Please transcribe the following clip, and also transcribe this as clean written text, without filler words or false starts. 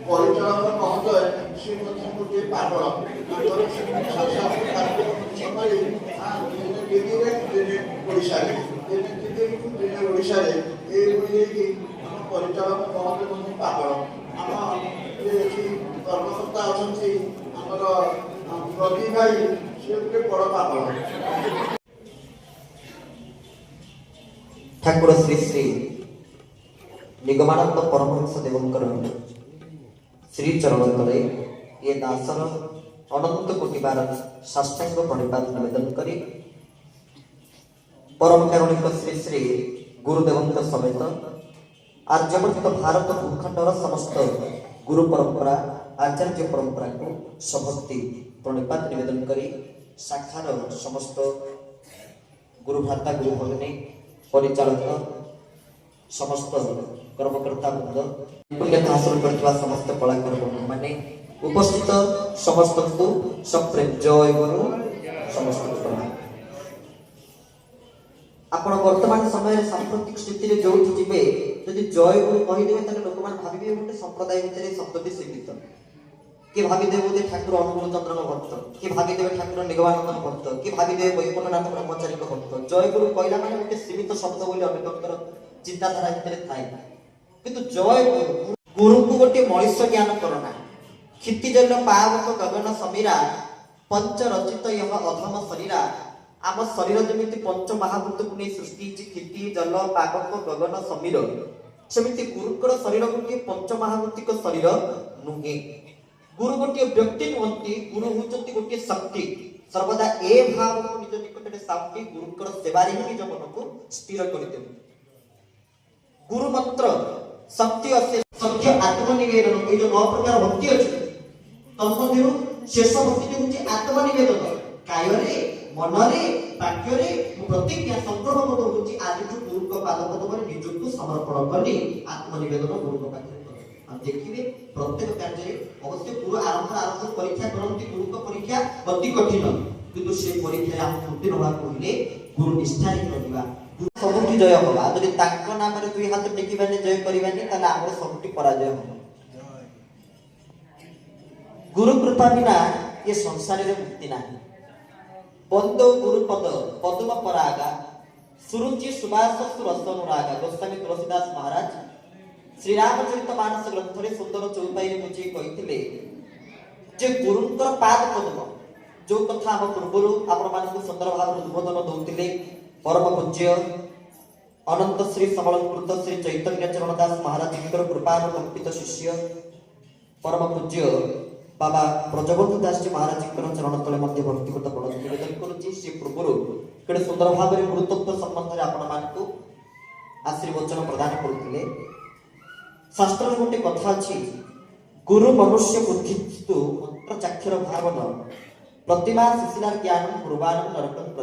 ପରିଚାଳକ ମହୋଦୟ ସେ ମଧ୍ୟ ଗୋଟିଏ ପାଗଳ ଦିଲ୍ଲୀରେ ଦିନେ ଓଡ଼ିଶାରେ ଦିନେ ଓଡ଼ିଶାରେ ଏଇଭଳି ହେଇକି ଆମ ପରିଚାଳକ ମହୋଦୟ ମଧ୍ୟ ପାଗଳ। ଆମ ଏଠି କର୍ମକର୍ତ୍ତା ଅଛନ୍ତି ଆମର ପ୍ରଦୀପ ଭାଇ, ସେ ଗୋଟେ ବଡ଼ ପାଗଳ। ଠାକୁର ଶ୍ରୀ ଶ୍ରୀ ନିଗମାନନ୍ଦ ପରମହଂସ ଦେବଙ୍କର ଶ୍ରୀ ଚରଣ ତଳେ ଏ ଦାସର ଅନନ୍ତ କୋଟି ବାର ସାଷ୍ଟାଙ୍ଗ ପ୍ରଣିପାତ ନିବେଦନ କରି ପରମ କାରୁଣିକ ଶ୍ରୀ ଶ୍ରୀ ଗୁରୁଦେବଙ୍କ ସମେତ ଆର୍ଯ୍ୟବର୍ତ୍ତ ଭାରତ ଭୂଖଣ୍ଡର ସମସ୍ତ ଗୁରୁ ପରମ୍ପରା ଆଚାର୍ଯ୍ୟ ପରମ୍ପରାକୁ ସଭକ୍ତି ପ୍ରଣିପାତ ନିବେଦନ କରି ଶାଖାର ସମସ୍ତ ଗୁରୁ ଭ୍ରାତା ଗୁରୁ ଭଗିନୀ ପରିଚାଳକ ସମସ୍ତ କର୍ମକର୍ତ୍ତା ବୃନ୍ଦ ପୁଣ୍ୟତା ହାସଲ କରିଥିବା ସମସ୍ତ କଳାକାର ବନ୍ଧୁମାନେ ଉପସ୍ଥିତ ସମସ୍ତଙ୍କୁ ସପ୍ରେମ ଜୟ ଗୁରୁ ସମସ୍ତଙ୍କୁ ପ୍ରଣାମ। ଆପଣ ବର୍ତ୍ତମାନ ସମୟରେ ସାମ୍ପ୍ରତିକ ସ୍ଥିତିରେ ଯୋଉଠି ଯିବେ ଯଦି ଜୟ ଗୁରୁ କହିଦେବେ ତାହେଲେ ଲୋକମାନେ ଭାବିବେ ଗୋଟେ ସମ୍ପ୍ରଦାୟ ଭିତରେ ଶବ୍ଦଟି ସୀମିତ। କିଏ ଭାବିଦେବେ ବୋଧେ ଠାକୁର ଅନୁକୂଳ ଚନ୍ଦ୍ରଙ୍କ ଭକ୍ତ, କିଏ ଭାବିଦେବେ ଠାକୁର ନିଗମାନନ୍ଦଙ୍କ ଭକ୍ତ, କିଏ ଭାବିଦେବେ ବୈକୁଣ୍ଠନାଥ ବ୍ରହ୍ମଚାରୀଙ୍କ ଭକ୍ତ। ଜୟ ଗୁରୁ କହିଲା ମାନେ ଗୋଟେ ସୀମିତ ଶବ୍ଦ ବୋଲି ଅନେକଙ୍କର ଚିନ୍ତାଧାରା ଭିତରେ ଥାଏ। କିନ୍ତୁ ଜୟ ଗୁରୁଙ୍କୁ ଗୋଟିଏ ମଣିଷ ଜ୍ଞାନ କରନା କ୍ଷିତିଜଲ ପାବକ ଗଗନ ସମୀରା ପଞ୍ଚ ରଚିତ ୟହ ଅଧମ ଶରୀରା। ଆମ ଶରୀର ଯେମିତି ପଞ୍ଚ ମହାଭୂତକୁ ନେଇ ସୃଷ୍ଟି ହେଇଛି କ୍ଷିତି ଜଲ ପାବକ ଗଗନ ସମୀର, ସେମିତି ଗୁରୁଙ୍କର ଶରୀର ଗୋଟିଏ ପଞ୍ଚ ମହାଭୂତିକ ଶରୀର ନୁହେଁ। ଗୁରୁ ଗୋଟିଏ ବ୍ୟକ୍ତି ନୁହନ୍ତି, ଗୁରୁ ହେଉଛନ୍ତି ଗୋଟିଏ ଶକ୍ତି। ସର୍ବଦା ଏ ଭାବକୁ ନିଜ ନିକଟରେ ସାମ୍ପି ଗୁରୁଙ୍କର ସେବାରେ ହିଁ ନିଜ ମନକୁ ସ୍ଥିର କରିଦେବେ। ଗୁରୁ ମନ୍ତ୍ର ଶକ୍ତି ଅସେ ସତ୍ୟ ଆତ୍ମନିବେଦନ, এই যে 9 ପ୍ରକାର ଭକ୍ତି ଅଛି ତନ୍ମଧ୍ୟରୁ ଶେଷ ଭକ୍ତି ହେଉଛି ଆତ୍ମନିବେଦନ। କାୟରେ ମନରେ ବାକ୍ୟରେ ପ୍ରତିଜ୍ଞା ସଂକଳ୍ପ ବୋଧ ହେଉଛି ଆଜିଠୁ ଗୁରୁଙ୍କ ପାଦପଦ୍ମରେ ନିଜକୁ ସମର୍ପଣ କରି ଆତ୍ମନିବେଦନ ଗୁରୁଙ୍କ ପାଖରେ କର। ଆଉ ଦେଖିବେ ପ୍ରତ୍ୟେକ କାର୍ଯ୍ୟରେ ଅବଶ୍ୟ ଗୁରୁ ଆରମ୍ଭ ପରୀକ୍ଷା କରନ୍ତି। ଗୁରୁଙ୍କ ପରୀକ୍ଷା ଅତି କଠିନ, କିନ୍ତୁ ସେ ପରୀକ୍ଷାରେ ଆମେ ଉତ୍ତୀର୍ଣ୍ଣ ହେବାକୁ ହେଲେ ଗୁରୁ ନିଷ୍ଠାରେ ରହିବା, ସବୁଠି ଜୟ ହବା। ଯଦି ତାଙ୍କ ନାମରେ ଦୁଇ ହାତ ଟେକିବାନି ଜୟ କରିବାନି ତାହେଲେ ଆମର ସବୁଠି ପରାଜୟ ହବ। ଗୁରୁ କୃପା ବିନା ଏ ସଂସାରରେ ମୁକ୍ତି ନାହିଁ। ବନ୍ଦୋ ଗୁରୁ ପଦ ପଦ୍ମ ପରାଗା ସୁରୁଚି ସୁବାସ ସୁରସ ଅନୁରାଗା। ଗୋସ୍ୱାମୀ ତୁଳସୀଦାସ ମହାରାଜ ଶ୍ରୀରାମଚରିତ ମାନସ ଗ୍ରନ୍ଥରେ ସୁନ୍ଦର ଚଉପାଇରେ ବୁଝେଇ କହିଥିଲେ ଯେ ଗୁରୁଙ୍କର ପାଦ ପଦ୍ମ, ଯୋଉ କଥା ଆମ ପୂର୍ବରୁ ଆପଣମାନଙ୍କୁ ସୁନ୍ଦର ଭାବରେ ଉଦ୍ବୋଧନ ଦଉଥିଲେ ପରମ ପୂଜ୍ୟ ଅନନ୍ତ ଶ୍ରୀ ସମଳକୃତ ଶ୍ରୀ ଚୈତନ୍ୟ ଚରଣ ଦାସ ମହାରାଜଙ୍କର କୃପାନୁକମ୍ପିତ ଶିଷ୍ୟ ପରମ ପୂଜ୍ୟ ବାବା ବ୍ରଜବନ୍ଧୁ ଦାସଜୀ ମହାରାଜଙ୍କର ଚରଣ ତଳେ ମଧ୍ୟ ଭକ୍ତିଗତ ପ୍ରଣତି ନିବେଦନ କରୁଛି। ସେ ପୂର୍ବରୁ କେତେ ସୁନ୍ଦର ଭାବରେ ଗୁରୁତତ୍ତ୍ୱ ସମ୍ବନ୍ଧରେ ଆପଣମାନଙ୍କୁ ଆଶୀର୍ବଚନ ପ୍ରଦାନ କରୁଥିଲେ। ଶାସ୍ତ୍ରରେ ଗୋଟେ କଥା ଅଛି, ଗୁରୁ ମନୁଷ୍ୟ ବୁଦ୍ଧିସ୍ତୁ ମନ୍ତ୍ର ଚାକ୍ଷର ଭାବନ ପ୍ରତିମା ଶିଶିଲାର ଜ୍ଞାନ ପୂର୍ବାନ ନରକଂ।